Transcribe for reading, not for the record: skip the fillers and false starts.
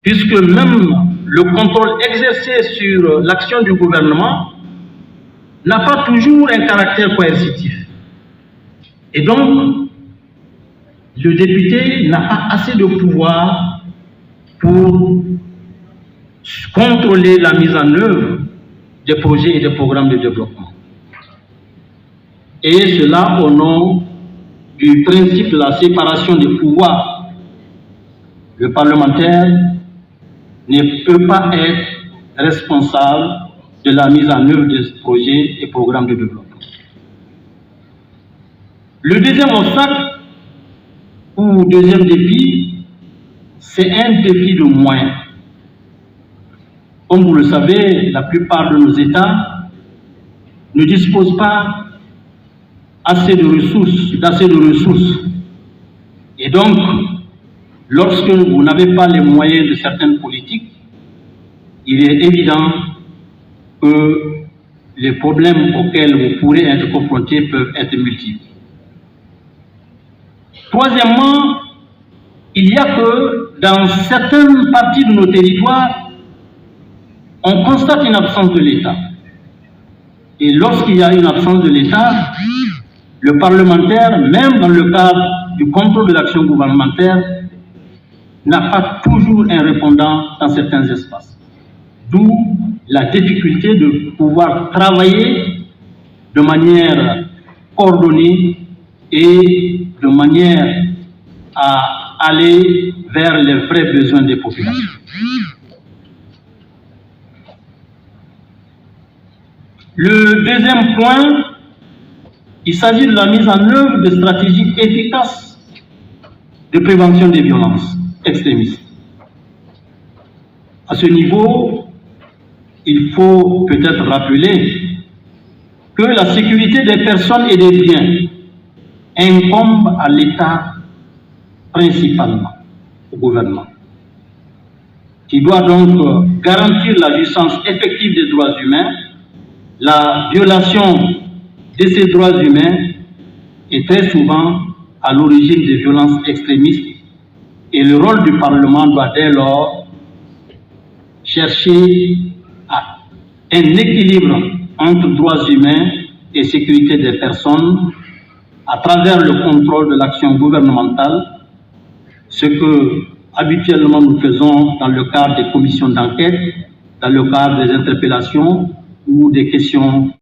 puisque même le contrôle exercé sur l'action du gouvernement n'a pas toujours un caractère coercitif. Et donc, le député n'a pas assez de pouvoir pour contrôler la mise en œuvre des projets et des programmes de développement. Et cela au nom du principe de la séparation des pouvoirs. Le parlementaire ne peut pas être responsable de la mise en œuvre des projets et programmes de développement. Le deuxième obstacle ou deuxième défi, c'est un défi de moyens. Comme vous le savez, la plupart de nos États ne disposent pas d'assez de ressources. Et donc, lorsque vous n'avez pas les moyens de certaines politiques, il est évident que les problèmes auxquels vous pourrez être confrontés peuvent être multiples. Troisièmement, il y a que dans certaines parties de nos territoires, on constate une absence de l'État. Et lorsqu'il y a une absence de l'État, le parlementaire, même dans le cadre du contrôle de l'action gouvernementale, n'a pas toujours un répondant dans certains espaces. D'où la difficulté de pouvoir travailler de manière coordonnée et de manière à aller vers les vrais besoins des populations. Le deuxième point, il s'agit de la mise en œuvre de stratégies efficaces de prévention des violences extrémistes. À ce niveau, il faut peut-être rappeler que la sécurité des personnes et des biens incombe à l'État principalement, au gouvernement, qui doit donc garantir la jouissance effective des droits humains. La violation de ces droits humains est très souvent à l'origine des violences extrémistes et le rôle du Parlement doit dès lors chercher un équilibre entre droits humains et sécurité des personnes à travers le contrôle de l'action gouvernementale, ce que habituellement nous faisons dans le cadre des commissions d'enquête, dans le cadre des interpellations ou des questions